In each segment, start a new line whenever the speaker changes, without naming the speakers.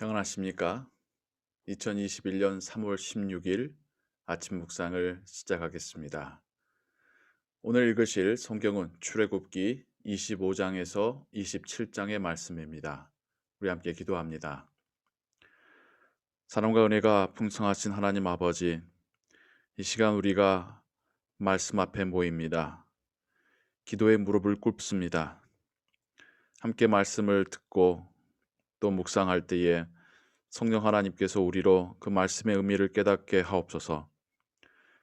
평안하십니까? 2021년 3월 16일 아침 묵상을 시작하겠습니다. 오늘 읽으실 성경은 출애굽기 25장에서 27장의 말씀입니다. 우리 함께 기도합니다. 사랑과 은혜가 풍성하신 하나님 아버지, 이 시간 우리가 말씀 앞에 모입니다. 기도에 무릎을 꿇습니다. 함께 말씀을 듣고 또 묵상할 때에 성령 하나님께서 우리로 그 말씀의 의미를 깨닫게 하옵소서.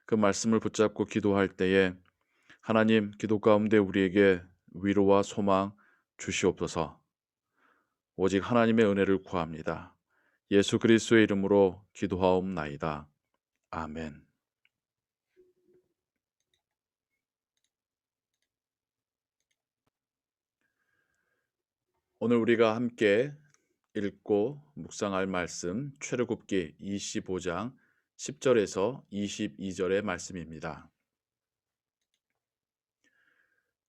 그 말씀을 붙잡고 기도할 때에 하나님 기도 가운데 우리에게 위로와 소망 주시옵소서. 오직 하나님의 은혜를 구합니다. 예수 그리스도의 이름으로 기도하옵나이다. 아멘. 오늘 우리가 함께 읽고 묵상할 말씀 출애굽기 25장 10절에서 22절의 말씀입니다.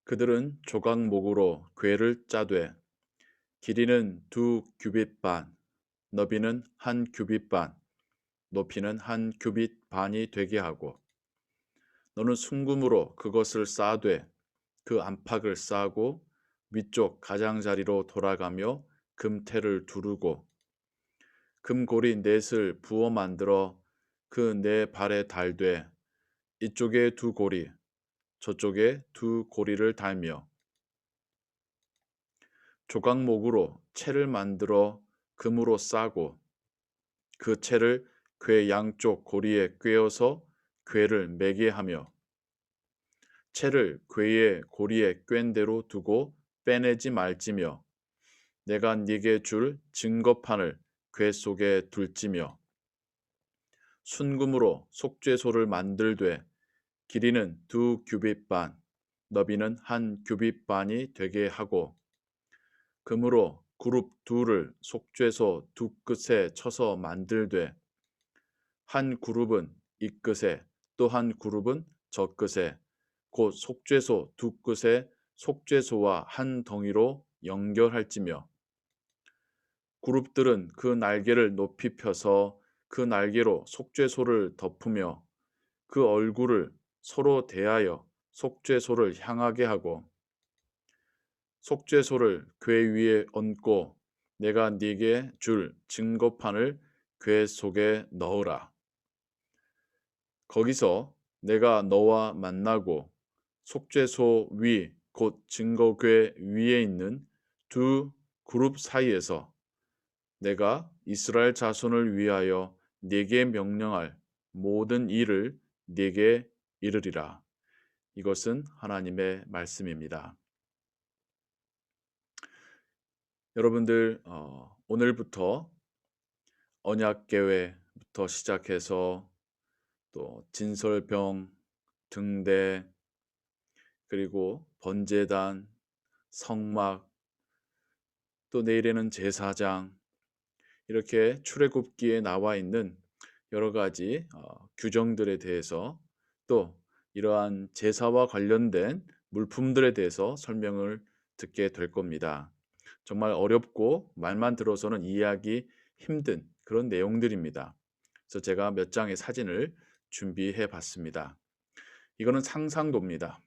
그들은 조각목으로 궤를 짜되 길이는 2규빗 반, 너비는 1규빗 반, 높이는 1규빗 반이 되게 하고 너는 순금으로 그것을 쌓되 그 안팎을 쌓고 위쪽 가장자리로 돌아가며 금테를 두르고 금고리 넷을 부어 만들어 그 네 발에 달되 이쪽에 2고리 저쪽에 2고리를 달며 조각목으로 채를 만들어 금으로 싸고 그 채를 궤 양쪽 고리에 꿰어서 궤를 매게 하며 채를 궤의 고리에 꿰인 대로 두고 빼내지 말지며 내가 네게 줄 증거판을 궤 속에 둘지며 순금으로 속죄소를 만들되 길이는 2규빗 반, 너비는 1규빗 반이 되게 하고 금으로 그룹 둘을 속죄소 두 끝에 쳐서 만들되 한 그룹은 이 끝에 또 한 그룹은 저 끝에 곧 속죄소 두 끝에 속죄소와 한 덩이로 연결할지며 그룹들은 그 날개를 높이 펴서 그 날개로 속죄소를 덮으며 그 얼굴을 서로 대하여 속죄소를 향하게 하고 속죄소를 궤 위에 얹고 내가 네게 줄 증거판을 궤 속에 넣으라. 거기서 내가 너와 만나고 속죄소 위 곧 증거궤 위에 있는 두 그룹 사이에서 내가 이스라엘 자손을 위하여 네게 명령할 모든 일을 네게 이르리라. 이것은 하나님의 말씀입니다. 여러분들 오늘부터 언약궤회부터 시작해서 또 진설병, 등대, 그리고 번제단, 성막, 또 내일에는 제사장, 이렇게 출애굽기에 나와 있는 여러 가지 규정들에 대해서 또 이러한 제사와 관련된 물품들에 대해서 설명을 듣게 될 겁니다. 정말 어렵고 말만 들어서는 이해하기 힘든 그런 내용들입니다. 그래서 제가 몇 장의 사진을 준비해 봤습니다. 이거는 상상도입니다.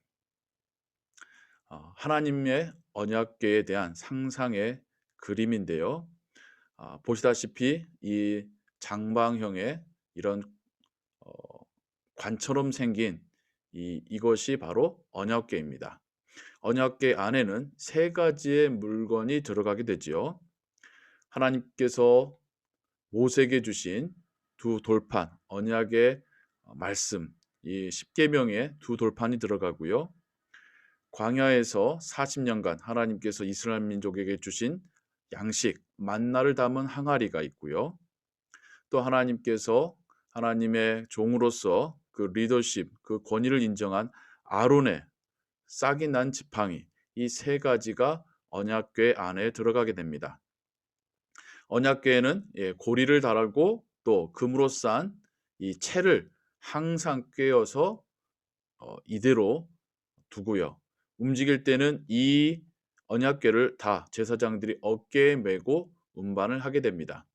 하나님의 언약궤에 대한 상상의 그림인데요. 보시다시피 이 장방형의 이런 어, 관처럼 생긴 이것이 바로 언약궤입니다. 언약궤 안에는 세 가지의 물건이 들어가게 되지요. 하나님께서 모세에게 주신 두 돌판, 언약의 말씀, 이 십계명의 두 돌판이 들어가고요. 광야에서 40년간 하나님께서 이스라엘 민족에게 주신 양식, 만나를 담은 항아리가 있고요. 또 하나님께서 하나님의 종으로서 그 리더십, 그 권위를 인정한 아론의 싹이 난 지팡이, 이 세 가지가 언약궤 안에 들어가게 됩니다. 언약궤에는 고리를 달고 또 금으로 싼 이 채를 항상 꿰어서 이대로 두고요. 움직일 때는 이 언약궤를 다 제사장들이 어깨에 메고 운반을 하게 됩니다.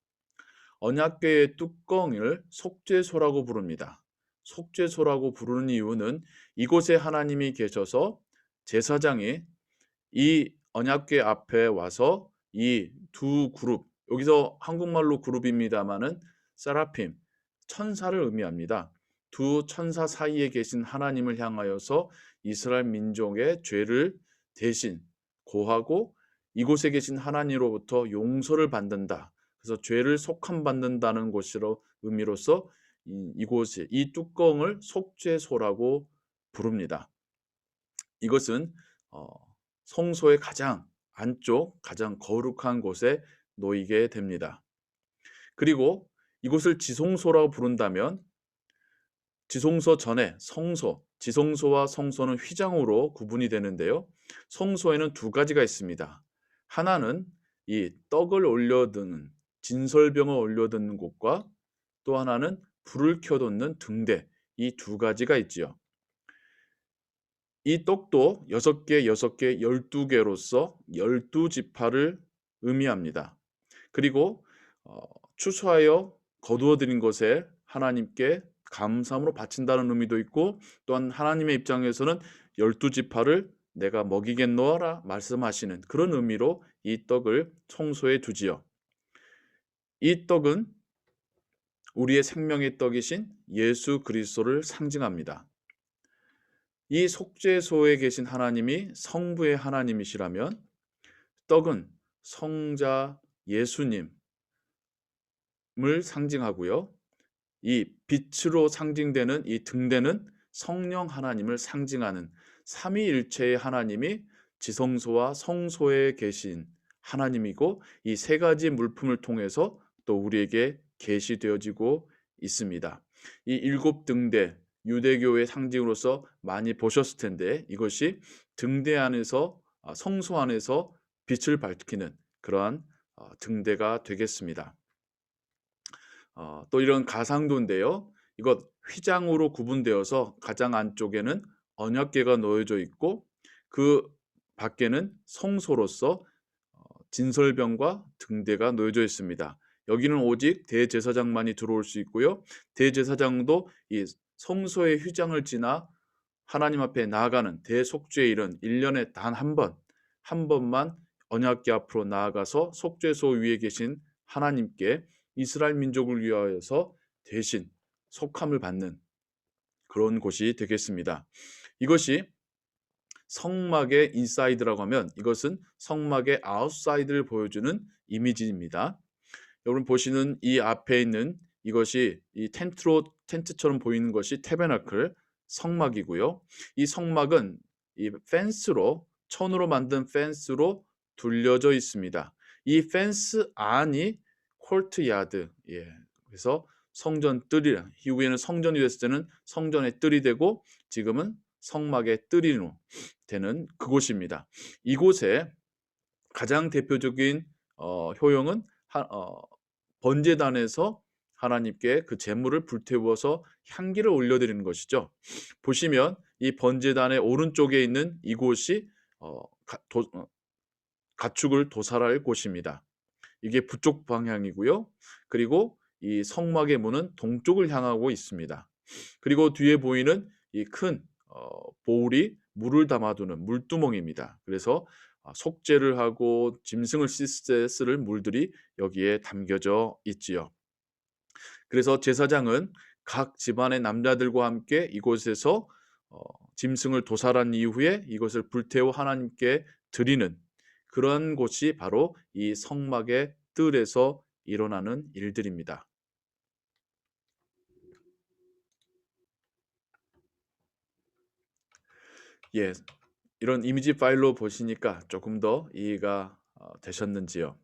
언약궤의 뚜껑을 속죄소라고 부릅니다. 속죄소라고 부르는 이유는 이곳에 하나님이 계셔서 제사장이 이 언약궤 앞에 와서 이 두 그룹, 여기서 한국말로 그룹입니다마는 세라핌, 천사를 의미합니다. 두 천사 사이에 계신 하나님을 향하여서 이스라엘 민족의 죄를 대신 고하고 이곳에 계신 하나님으로부터 용서를 받는다. 그래서 죄를 속함받는다는 것으로 의미로서 이곳에 이 뚜껑을 속죄소라고 부릅니다. 이것은 성소의 가장 안쪽, 가장 거룩한 곳에 놓이게 됩니다. 그리고 이곳을 지성소라고 부른다면 지성소 전에 성소, 지성소와 성소는 휘장으로 구분이 되는데요. 성소에는 두 가지가 있습니다. 하나는 이 떡을 올려드는 진설병을 올려드는 곳과 또 하나는 불을 켜놓는 등대, 이 두 가지가 있지요. 이 떡도 6개, 6개, 12개로서 12지파를 의미합니다. 그리고 추수하여 거두어들인 것에 하나님께 감사함으로 바친다는 의미도 있고, 또한 하나님의 입장에서는 12지파를 내가 먹이겠노라 말씀하시는 그런 의미로 이 떡을 성소에 두지요. 이 떡은 우리의 생명의 떡이신 예수 그리스도를 상징합니다. 이 속죄소에 계신 하나님이 성부의 하나님이시라면 떡은 성자 예수님을 상징하고요. 이 빛으로 상징되는 이 등대는 성령 하나님을 상징하는 삼위일체의 하나님이 지성소와 성소에 계신 하나님이고, 이 세 가지 물품을 통해서 또 우리에게 계시되어지고 있습니다. 이 일곱 등대, 유대교의 상징으로서 많이 보셨을 텐데 이것이 등대 안에서 성소 안에서 빛을 밝히는 그러한 등대가 되겠습니다. 또 이런 가상도인데요. 이것 휘장으로 구분되어서 가장 안쪽에는 언약궤가 놓여져 있고 그 밖에는 성소로서 진설병과 등대가 놓여져 있습니다. 여기는 오직 대제사장만이 들어올 수 있고요. 대제사장도 이 성소의 휘장을 지나 하나님 앞에 나아가는 대속죄일은 1년에 단 한 번만 언약궤 앞으로 나아가서 속죄소 위에 계신 하나님께 이스라엘 민족을 위하여서 대신 속함을 받는 그런 곳이 되겠습니다. 이것이 성막의 인사이드라고 하면 이것은 성막의 아웃사이드를 보여주는 이미지입니다. 여러분 보시는 이 앞에 있는 이것이 이 텐트처럼 보이는 것이 태베나클 성막이고요. 이 성막은 이 펜스로 천으로 만든 펜스로 둘려져 있습니다. 이 펜스 안이 콜트야드, 그래서 성전 뜰이, 이후에는 성전이 됐을 때는 성전의 뜰이 되고 지금은 성막의 뜰이 되는 그곳입니다. 이곳에 가장 대표적인 효용은 번제단에서 하나님께 그 제물을 불태워서 향기를 올려드리는 것이죠. 보시면 이 번제단의 오른쪽에 있는 이곳이 가축을 도살할 곳입니다. 이게 북쪽 방향이고요. 그리고 이 성막의 문은 동쪽을 향하고 있습니다. 그리고 뒤에 보이는 이 큰 보울이 물을 담아두는 물두멍입니다. 그래서 속죄를 하고 짐승을 씻을 때 쓸 물들이 여기에 담겨져 있지요. 그래서 제사장은 각 집안의 남자들과 함께 이곳에서 짐승을 도살한 이후에 이것을 불태워 하나님께 드리는 그런 곳이 바로 이 성막의 뜰에서 일어나는 일들입니다. 이런 이미지 파일로 보시니까 조금 더 이해가 되셨는지요?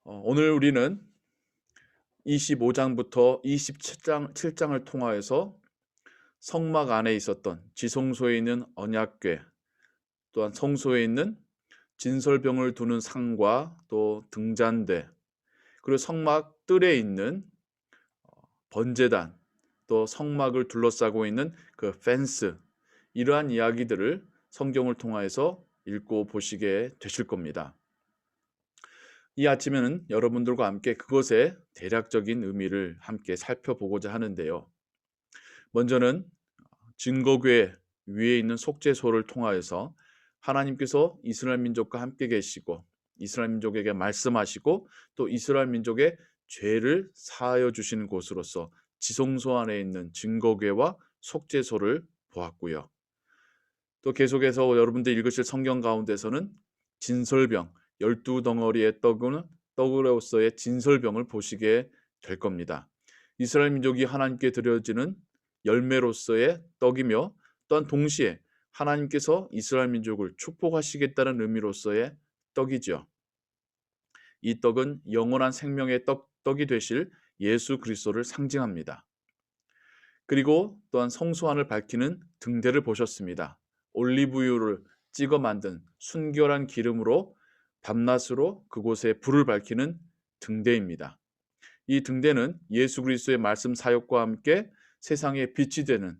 오늘 우리는 25장부터 27장을 통하여서 성막 안에 있었던 지성소에 있는 언약궤, 또한 성소에 있는 진설병을 두는 상과 또 등잔대, 그리고 성막 뜰에 있는 번제단, 또 성막을 둘러싸고 있는 그 펜스, 이러한 이야기들을 성경을 통하여서 읽고 보시게 되실 겁니다. 이 아침에는 여러분들과 함께 그것의 대략적인 의미를 함께 살펴보고자 하는데요. 먼저는 증거궤 위에 있는 속죄소를 통하여서 하나님께서 이스라엘 민족과 함께 계시고 이스라엘 민족에게 말씀하시고 또 이스라엘 민족의 죄를 사하여 주시는 곳으로서 지성소 안에 있는 증거궤와 속죄소를 보았고요. 또 계속해서 여러분들 읽으실 성경 가운데서는 진설병, 12덩어리의 떡으로서의 진설병을 보시게 될 겁니다. 이스라엘 민족이 하나님께 드려지는 열매로서의 떡이며 또한 동시에 하나님께서 이스라엘 민족을 축복하시겠다는 의미로서의 떡이죠. 이 떡은 영원한 생명의 떡이 되실 예수 그리스도를 상징합니다. 그리고 또한 성소안을 밝히는 등대를 보셨습니다. 올리브유를 찍어 만든 순결한 기름으로 밤낮으로 그곳에 불을 밝히는 등대입니다. 이 등대는 예수 그리스도의 말씀 사역과 함께 세상에 빛이 되는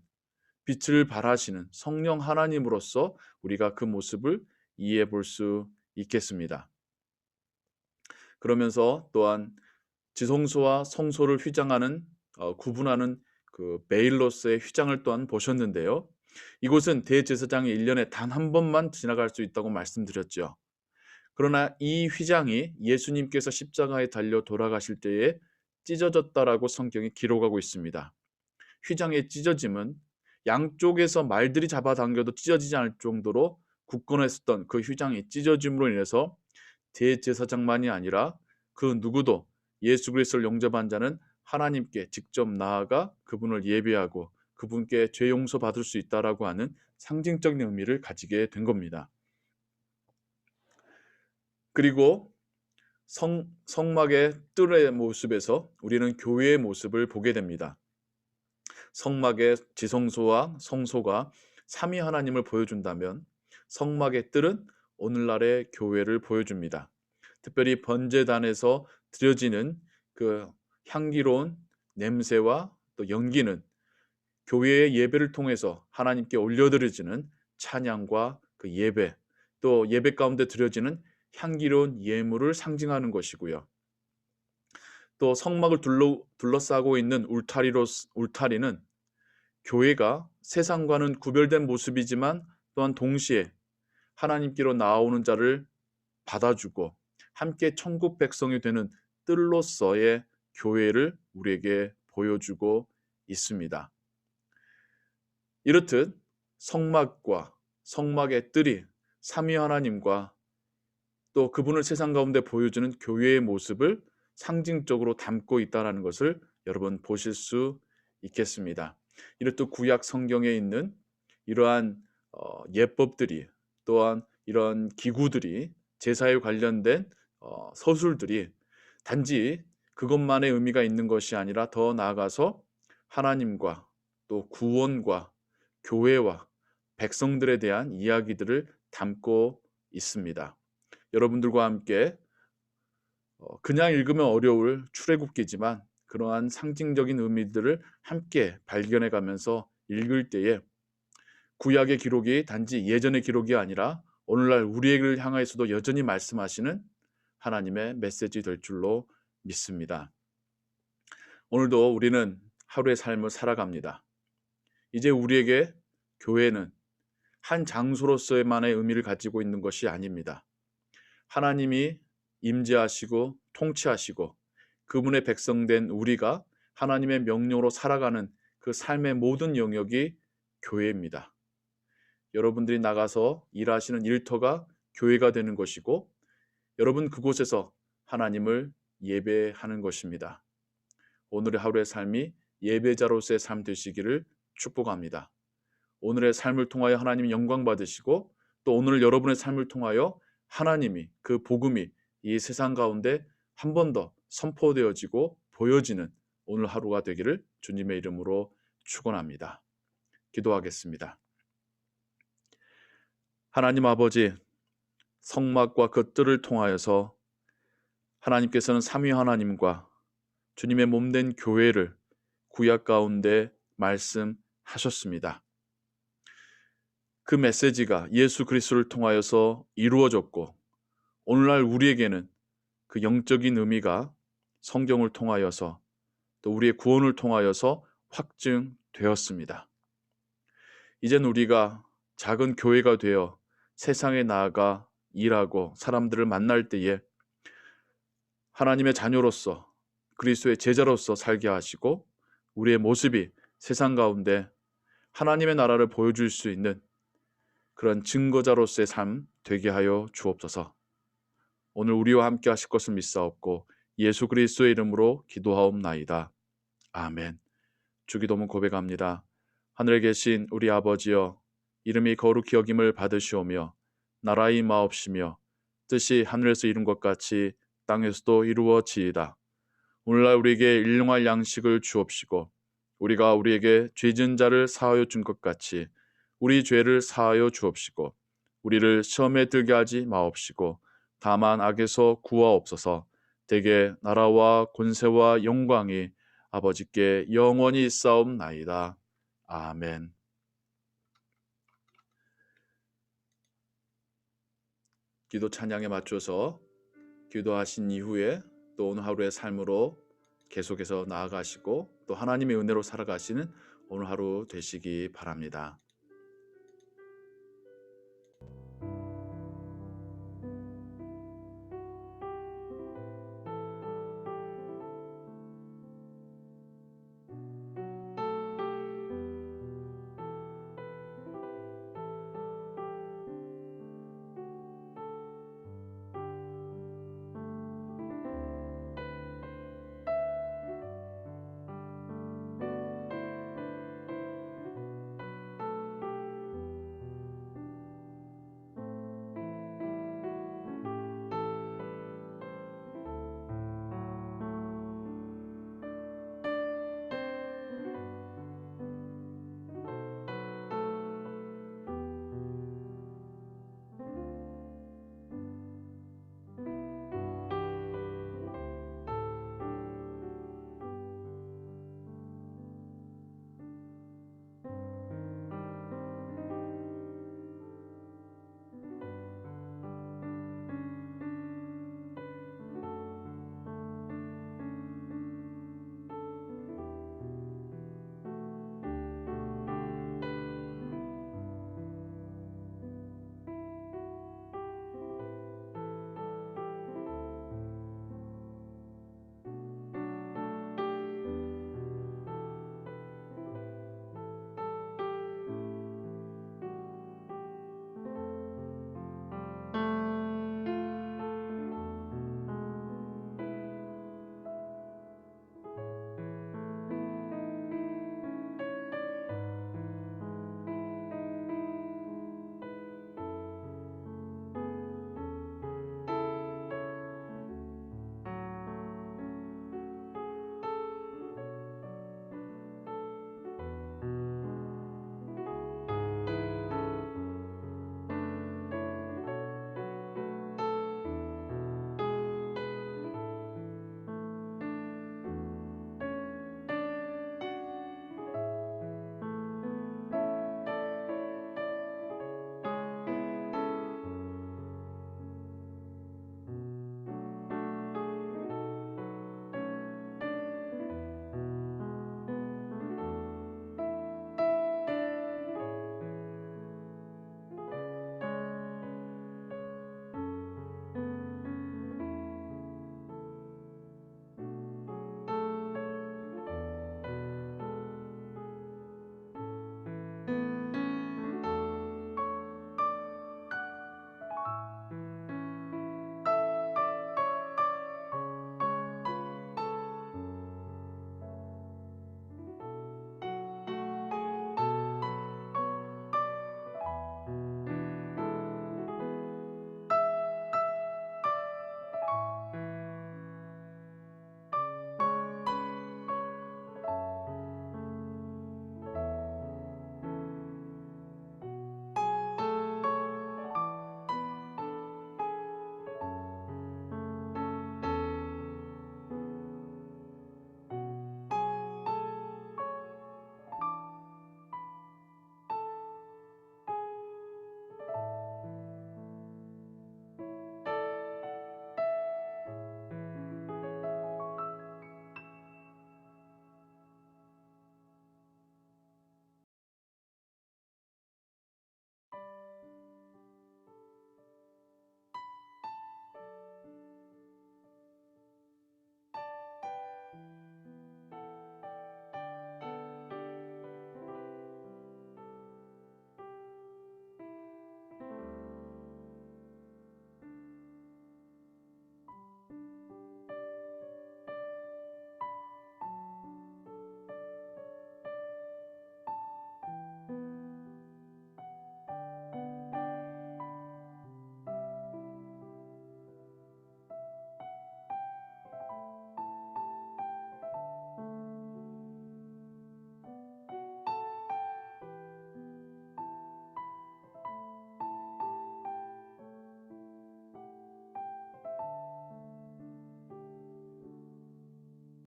빛을 발하시는 성령 하나님으로서 우리가 그 모습을 이해해 볼 수 있겠습니다. 그러면서 또한 지성소와 성소를 휘장하는 구분하는 그 베일로스의 휘장을 또한 보셨는데요. 이곳은 대제사장이 1년에 단 한 번만 지나갈 수 있다고 말씀드렸죠. 그러나 이 휘장이 예수님께서 십자가에 달려 돌아가실 때에 찢어졌다라고 성경이 기록하고 있습니다. 휘장의 찢어짐은 양쪽에서 말들이 잡아당겨도 찢어지지 않을 정도로 굳건했었던 그 휘장이 찢어짐으로 인해서 대제사장만이 아니라 그 누구도 예수 그리스도를 영접한 자는 하나님께 직접 나아가 그분을 예배하고 그분께 죄 용서 받을 수 있다라고 하는 상징적인 의미를 가지게 된 겁니다. 그리고 성막의 뜰의 모습에서 우리는 교회의 모습을 보게 됩니다. 성막의 지성소와 성소가 삼위 하나님을 보여준다면 성막의 뜰은 오늘날의 교회를 보여줍니다. 특별히 번제단에서 드려지는 그 향기로운 냄새와 또 연기는 교회의 예배를 통해서 하나님께 올려드려지는 찬양과 그 예배, 또 예배 가운데 드려지는 향기로운 예물을 상징하는 것이고요. 또 성막을 둘러싸고 있는 울타리는 교회가 세상과는 구별된 모습이지만 또한 동시에 하나님께로 나아오는 자를 받아주고 함께 천국 백성이 되는 뜰로서의 교회를 우리에게 보여주고 있습니다. 이렇듯 성막과 성막의 뜰이 삼위 하나님과 또 그분을 세상 가운데 보여주는 교회의 모습을 상징적으로 담고 있다는 것을 여러분 보실 수 있겠습니다. 이렇듯 구약 성경에 있는 이러한 예법들이 또한 이런 기구들이 제사에 관련된 서술들이 단지 그것만의 의미가 있는 것이 아니라 더 나아가서 하나님과 또 구원과 교회와 백성들에 대한 이야기들을 담고 있습니다. 여러분들과 함께 그냥 읽으면 어려울 출애굽기지만 그러한 상징적인 의미들을 함께 발견해 가면서 읽을 때에 구약의 기록이 단지 예전의 기록이 아니라 오늘날 우리를 향하여서도 여전히 말씀하시는 하나님의 메시지 될 줄로 믿습니다. 오늘도 우리는 하루의 삶을 살아갑니다. 이제 우리에게 교회는 한 장소로서의만의 의미를 가지고 있는 것이 아닙니다. 하나님이 임재하시고 통치하시고 그분의 백성된 우리가 하나님의 명령으로 살아가는 그 삶의 모든 영역이 교회입니다. 여러분들이 나가서 일하시는 일터가 교회가 되는 것이고 여러분 그곳에서 하나님을 예배하는 것입니다. 오늘의 하루의 삶이 예배자로서의 삶 되시기를 축복합니다. 오늘의 삶을 통하여 하나님이 영광 받으시고 또 오늘 여러분의 삶을 통하여 하나님이 그 복음이 이 세상 가운데 한 번 더 선포되어지고 보여지는 오늘 하루가 되기를 주님의 이름으로 축원합니다. 기도하겠습니다. 하나님 아버지, 성막과 그 뜰을 통하여서 하나님께서는 삼위 하나님과 주님의 몸된 교회를 구약 가운데 말씀하셨습니다. 그 메시지가 예수 그리스도를 통하여서 이루어졌고 오늘날 우리에게는 그 영적인 의미가 성경을 통하여서 또 우리의 구원을 통하여서 확증되었습니다. 이젠 우리가 작은 교회가 되어 세상에 나아가 일하고 사람들을 만날 때에 하나님의 자녀로서 그리스도의 제자로서 살게 하시고 우리의 모습이 세상 가운데 하나님의 나라를 보여줄 수 있는 그런 증거자로서의 삶 되게 하여 주옵소서. 오늘 우리와 함께 하실 것을 믿사옵고 예수 그리스도의 이름으로 기도하옵나이다. 아멘. 주기도문 고백합니다. 하늘에 계신 우리 아버지여, 이름이 거룩히 여김을 받으시오며 나라의 임하옵시며 뜻이 하늘에서 이룬 것 같이 땅에서도 이루어지이다. 오늘날 우리에게 일용할 양식을 주옵시고 우리가 우리에게 죄진 자를 사하여 준 것 같이 우리 죄를 사하여 주옵시고 우리를 시험에 들게 하지 마옵시고 다만 악에서 구하옵소서. 대개 나라와 권세와 영광이 아버지께 영원히 있사옵나이다. 아멘. 기도 찬양에 맞춰서 기도하신 이후에 또 오늘 하루의 삶으로 계속해서 나아가시고 또 하나님의 은혜로 살아가시는 오늘 하루 되시기 바랍니다.